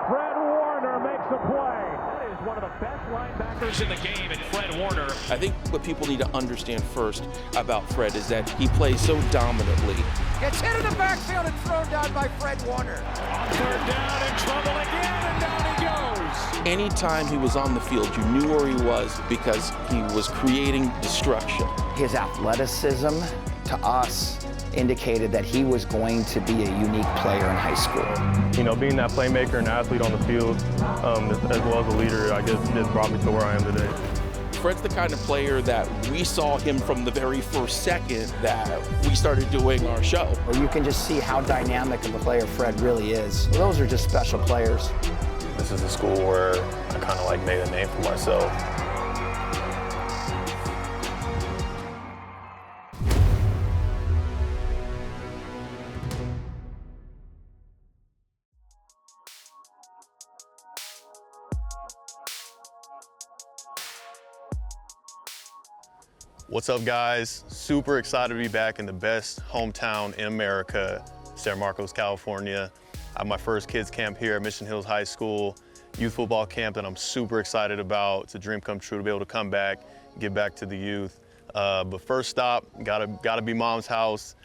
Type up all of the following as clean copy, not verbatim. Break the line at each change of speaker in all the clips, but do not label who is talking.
Fred Warner makes a play. That is one of the best linebackers in the game, and Fred Warner.
I think what people need to understand first about Fred is that he plays so dominantly.
Gets hit in the backfield and thrown down by Fred Warner.
On third down, in trouble again, and down he goes.
Anytime he was on the field, you knew where he was because he was creating destruction.
His athleticism, to us, indicated that he was going to be a unique player in high school.
You know, being that playmaker and athlete on the field, as well as a leader, I guess just brought me to where I am today.
Fred's the kind of player that we saw him from the very first second that we started doing our show.
You can just see how dynamic of a player Fred really is. Those are just special players.
This is a school where I kind of like made a name for myself. What's up, guys? Super excited to be back in the best hometown in America, San Marcos, California. I have my first kids camp here at Mission Hills High School, youth football camp that I'm super excited about. It's a dream come true to be able to come back, give back to the youth. But first stop, gotta be Mom's house.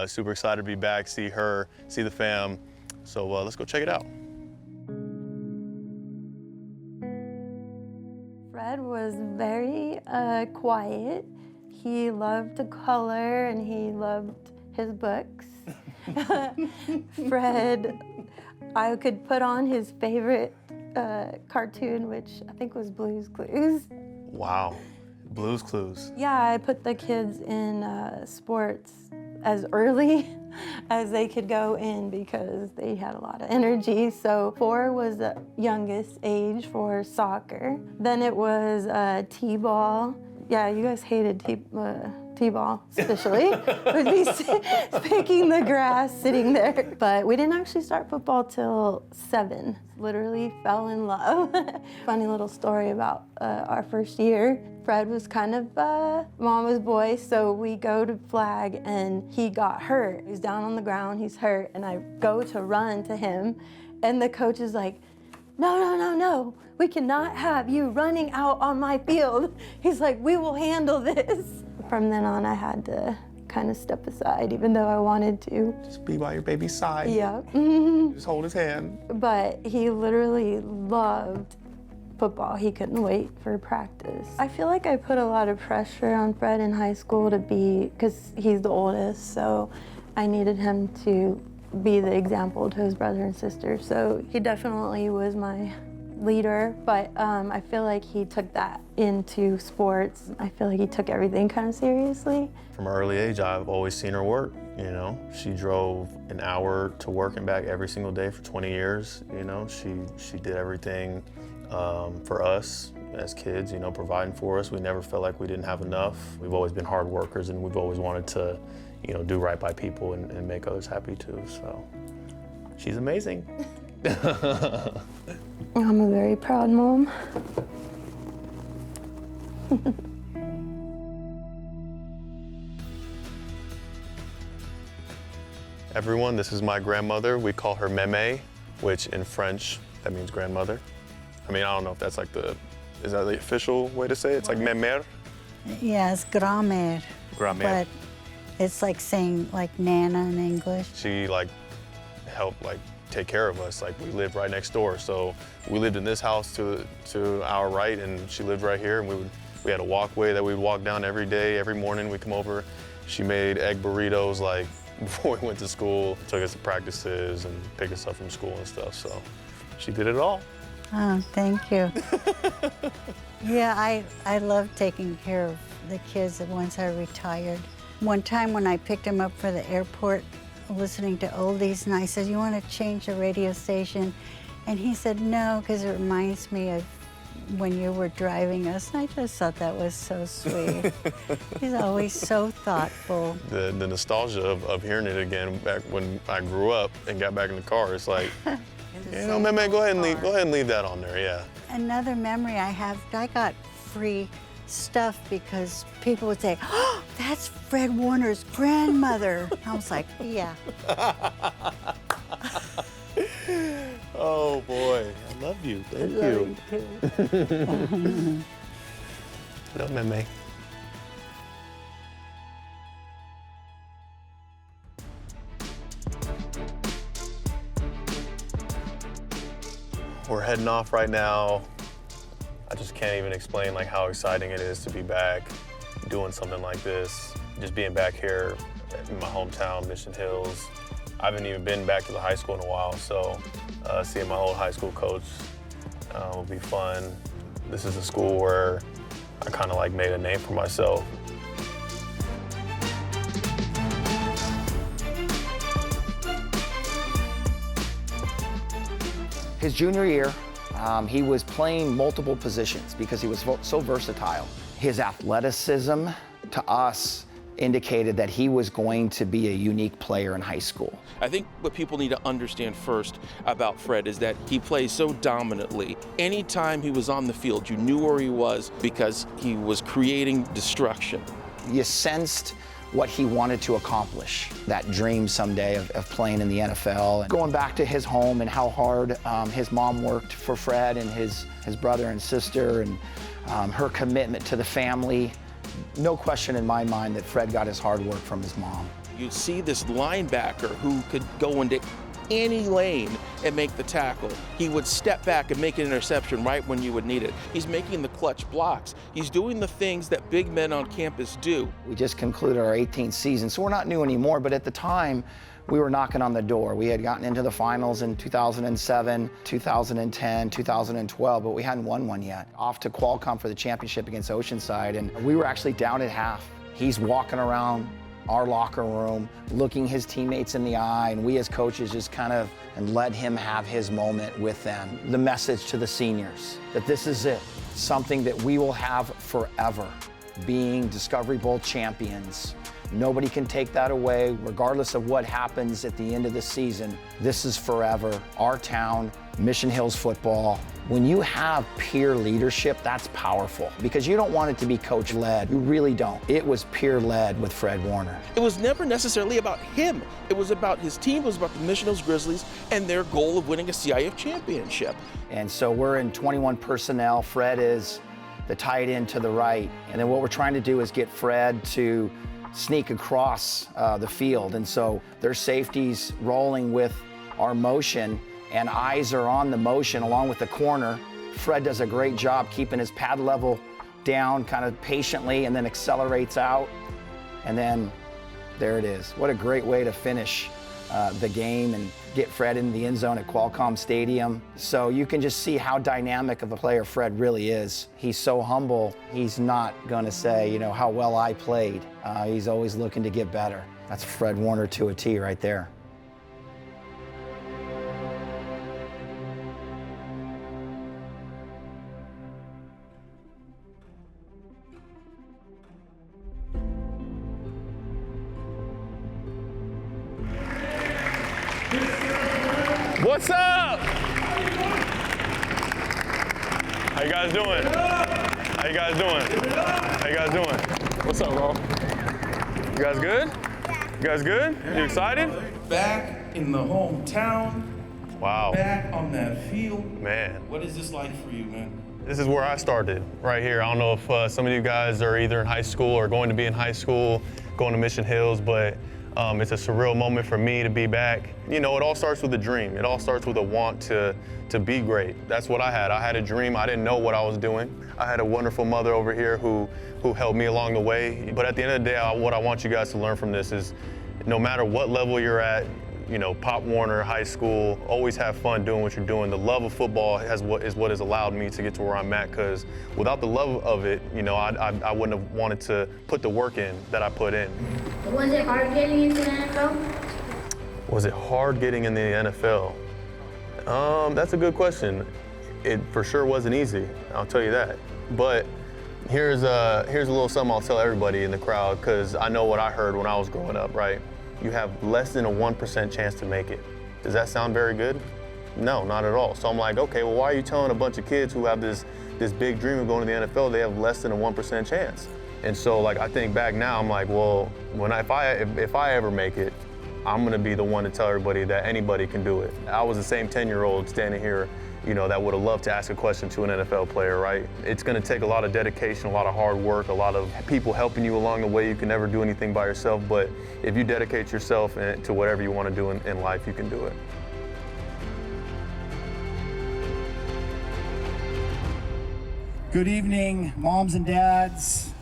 Super excited to be back, see her, see the fam. So let's go check it out.
Fred was very quiet. He loved to color and he loved his books. Fred, I could put on his favorite cartoon, which I think was Blue's Clues.
Wow, Blue's Clues.
Yeah, I put the kids in sports as early as they could go in because they had a lot of energy. So 4 was the youngest age for soccer. Then it was t-ball. Yeah, you guys hated t-ball, especially. Would be picking the grass, sitting there. But we didn't actually start football till 7. Literally fell in love. Funny little story about our first year. Fred was kind of mama's boy, so we go to flag and he got hurt. He's down on the ground, he's hurt, and I go to run to him, and the coach is like, no, we cannot have you running out on my field. He's like, we will handle this. From then on, I had to kind of step aside, even though I wanted to.
Just be by your baby's side.
Yeah.
Just hold his hand.
But he literally loved football. He couldn't wait for practice. I feel like I put a lot of pressure on Fred in high school to be, because he's the oldest, so I needed him to be the example to his brother and sister. So he definitely was my leader, but I feel like he took that into sports. I feel like he took everything kind of seriously.
From an early age, I've always seen her work, you know. She drove an hour to work and back every single day for 20 years, you know. She did everything for us as kids, you know, providing for us. We never felt like we didn't have enough. We've always been hard workers, and we've always wanted to, you know, do right by people and make others happy too, so she's amazing.
I'm a very proud mom.
Everyone, this is my grandmother. We call her Mémé, which in French, that means grandmother. I mean, I don't know if that's like is that the official way to say it? It's like mémère?
Yes, grand-mère.
Grand-mère.
But it's like saying like Nana in English.
She like helped like take care of us. Like we lived right next door. So we lived in this house to our right, and she lived right here, and we had a walkway that we'd walk down every day, every morning we'd come over. She made egg burritos like before we went to school, took us to practices and picked us up from school and stuff. So she did it all.
Oh, thank you. Yeah, I love taking care of the kids once I retired. One time when I picked him up for the airport, listening to oldies, and I said, you want to change the radio station? And he said, no, because it reminds me of when you were driving us. And I just thought that was so sweet. He's always so thoughtful.
The nostalgia of hearing it again back when I grew up and got back in the car, it's like, you know, man, go ahead and leave that on there, yeah.
Another memory I have, I got free stuff because people would say, oh, that's Fred Warner's grandmother. I was like, yeah.
Oh boy.
you. Thank
Love
you.
too.
No, meme. We're heading off right now. I just can't even explain like how exciting it is to be back doing something like this. Just being back here in my hometown, Mission Hills. I haven't even been back to the high school in a while, so seeing my old high school coach will be fun. This is a school where I kind of like made a name for myself.
His junior year, he was playing multiple positions because he was so versatile. His athleticism to us indicated that he was going to be a unique player in high school.
I think what people need to understand first about Fred is that he plays so dominantly. Anytime he was on the field, you knew where he was because he was creating destruction.
You sensed what he wanted to accomplish, that dream someday of playing in the NFL. And going back to his home and how hard his mom worked for Fred and his brother and sister, and her commitment to the family. No question in my mind that Fred got his hard work from his mom.
You'd see this linebacker who could go into any lane and make the tackle. He would step back and make an interception right when you would need it. He's making the clutch blocks. He's doing the things that big men on campus do.
We just concluded our 18th season, so we're not new anymore, but at the time, we were knocking on the door. We had gotten into the finals in 2007, 2010, 2012, but we hadn't won one yet. Off to Qualcomm for the championship against Oceanside, and we were actually down at half. He's walking around our locker room, looking his teammates in the eye, and we as coaches just kind of and let him have his moment with them. The message to the seniors, that this is it, something that we will have forever, being Discovery Bowl champions. Nobody can take that away, regardless of what happens at the end of the season. This is forever. Our town, Mission Hills football. When you have peer leadership, that's powerful because you don't want it to be coach-led. You really don't. It was peer-led with Fred Warner.
It was never necessarily about him. It was about his team. It was about the Mission Hills Grizzlies and their goal of winning a CIF championship.
And so we're in 21 personnel. Fred is the tight end to the right. And then what we're trying to do is get Fred to sneak across the field. And so there's safeties rolling with our motion, and eyes are on the motion along with the corner. Fred does a great job keeping his pad level down kind of patiently and then accelerates out. And then there it is. What a great way to finish the game and get Fred into the end zone at Qualcomm Stadium. So you can just see how dynamic of a player Fred really is. He's so humble. He's not gonna say, you know, how well I played. He's always looking to get better. That's Fred Warner to a T right there.
What's up? How you guys doing? How you guys doing? How you guys doing? What's up, bro? You guys good? You guys good? You excited?
Back in the hometown,
Wow.
back on that field.
Man,
What is this like for you, man?
this is where I started, right here. I don't know if some of you guys are either in high school or going to be in high school, going to Mission Hills, but it's a surreal moment for me to be back. You know, it all starts with a dream. It all starts with a want to be great. That's what I had. I had a dream. I didn't know what I was doing. I had a wonderful mother over here who helped me along the way. But at the end of the day, what I want you guys to learn from this is no matter what level you're at, you know, Pop Warner, high school, always have fun doing what you're doing. The love of football is what has allowed me to get to where I'm at, because without the love of it, you know, I wouldn't have wanted to put the work in that I put in.
Was it hard getting into the NFL?
Was it hard getting in the NFL? That's a good question. It for sure wasn't easy, I'll tell you that. But here's a little something I'll tell everybody in the crowd, because I know what I heard when I was growing up, right? You have less than a 1% chance to make it. Does that sound very good? No, not at all. So I'm like, okay, well, why are you telling a bunch of kids who have this big dream of going to the NFL, they have less than a 1% chance? And so, like, I think back now, I'm like, well, if I ever make it, I'm gonna be the one to tell everybody that anybody can do it. I was the same 10-year-old standing here, you know, that would have loved to ask a question to an NFL player, right? It's gonna take a lot of dedication, a lot of hard work, a lot of people helping you along the way. You can never do anything by yourself, but if you dedicate yourself to whatever you wanna do in life, you can do it.
Good evening, moms and dads,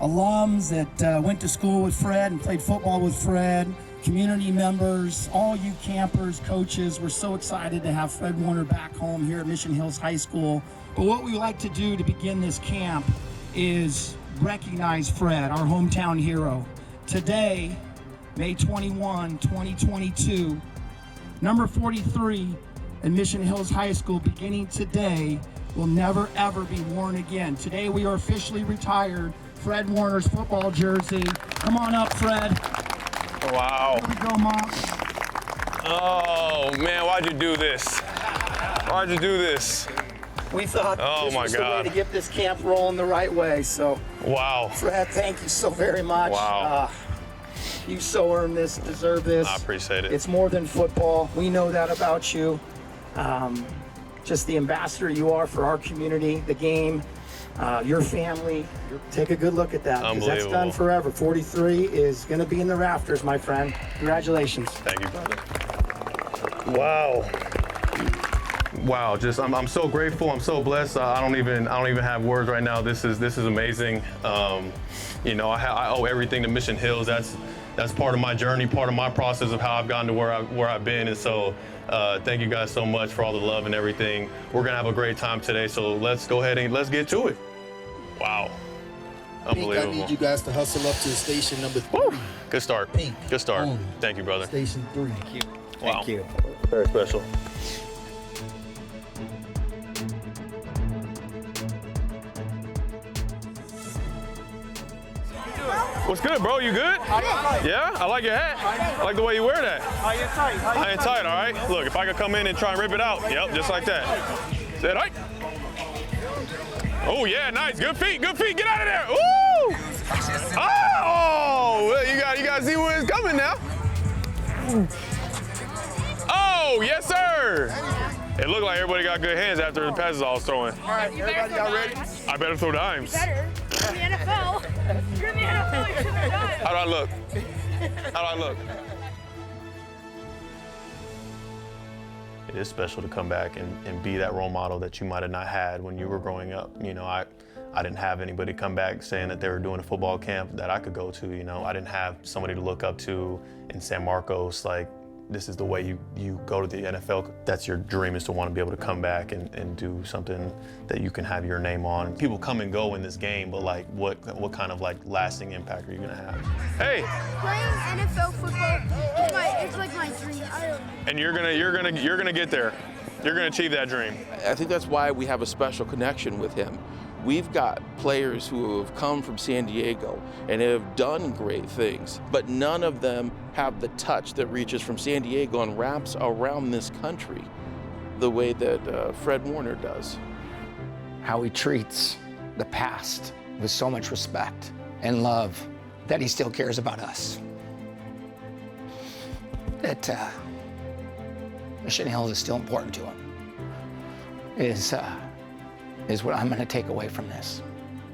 alums that went to school with Fred and played football with Fred, community members, all you campers, coaches. We're so excited to have Fred Warner back home here at Mission Hills High School. But what we like to do to begin this camp is recognize Fred, our hometown hero. Today, May 21, 2022, number 43 at Mission Hills High School, beginning today, will never ever be worn again. Today we are officially retired Fred Warner's football jersey. Come on up, Fred.
Wow.
Here we go, Mom.
Oh man, why'd you do this? Why'd you do this?
We thought this was the way to get this camp rolling the right way. So,
wow.
Fred, thank you so very much.
Wow.
You so earned this, deserve this.
I appreciate it.
It's more than football. We know that about you. Just the ambassador you are for our community, the game, your family. Take a good look at that, because that's done forever. 43 is going to be in the rafters, my friend. Congratulations.
Thank you, brother. Wow. Wow, just I'm so grateful. I'm so blessed. I don't even have words right now. This is amazing. You know, I owe everything to Mission Hills. That's part of my journey, part of my process of how I've gotten to where I've been. And so thank you guys so much for all the love and everything. We're gonna have a great time today, so let's go ahead and let's get to it. Wow, unbelievable.
I need you guys to hustle up to station number 3.
Woo. Good start.
Pink.
Good start.
Only.
Thank you, brother.
Station 3.
Thank you.
Wow.
Thank you.
Very special. What's good, bro? You good? Yeah? I like your hat. I like the way you wear that. High and tight, all right? Look, if I could come in and try and rip it out. Yep, just like that. Say it right. Oh, yeah, nice. Good feet, good feet. Get out of there. Ooh! Oh! Well, you got to see where it's coming now. Oh, yes, sir. It looked like everybody got good hands after the passes I was throwing.
All right, everybody got ready?
I better throw dimes.
Better. You're in the NFL. You're in the NFL. You should have done it.
How do I look? How do I look? It is special to come back and be that role model that you might have not had when you were growing up. You know, I didn't have anybody come back saying that they were doing a football camp that I could go to. You know, I didn't have somebody to look up to in San Marcos, like, this is the way you go to the NFL. That's your dream, is to want to be able to come back and do something that you can have your name on. People come and go in this game, but like what kind of like lasting impact are you gonna have? Hey!
Playing NFL football it's like my dream.
And you're gonna get there. You're gonna achieve that dream.
I think that's why we have a special connection with him. We've got players who have come from San Diego and have done great things, but none of them have the touch that reaches from San Diego and wraps around this country the way that Fred Warner does.
How he treats the past with so much respect and love, that he still cares about us. That Mission Hills is still important to him, is what I'm going to take away from this.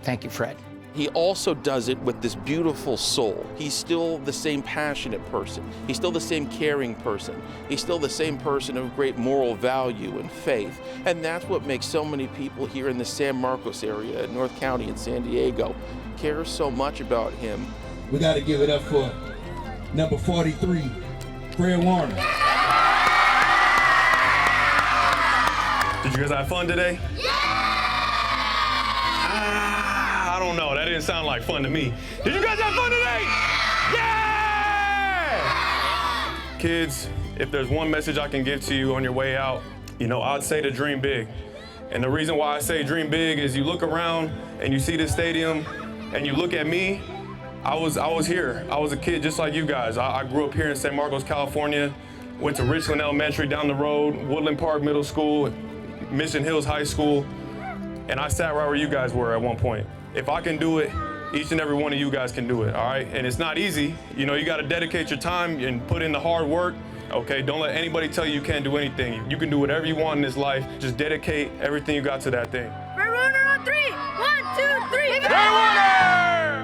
Thank you, Fred.
He also does it with this beautiful soul. He's still the same passionate person. He's still the same caring person. He's still the same person of great moral value and faith. And that's what makes so many people here in the San Marcos area, North County and San Diego, care so much about him.
We got to give it up for number 43, Fred Warner.
Did you guys have fun today? Yeah! I don't know. That didn't sound like fun to me. Did you guys have fun today? Yeah! Kids, if there's one message I can give to you on your way out, you know, I'd say to dream big. And the reason why I say dream big is you look around and you see this stadium and you look at me. I was here. I was a kid just like you guys. I grew up here in San Marcos, California. Went to Richland Elementary down the road, Woodland Park Middle School, Mission Hills High School, and I sat right where you guys were at one point. If I can do it, each and every one of you guys can do it, all right? And it's not easy. You know, you got to dedicate your time and put in the hard work. Okay, don't let anybody tell you can't do anything. You can do whatever you want in this life. Just dedicate everything you got to that thing.
Red Warner on 3. 1, 2, 3.
Red Warner!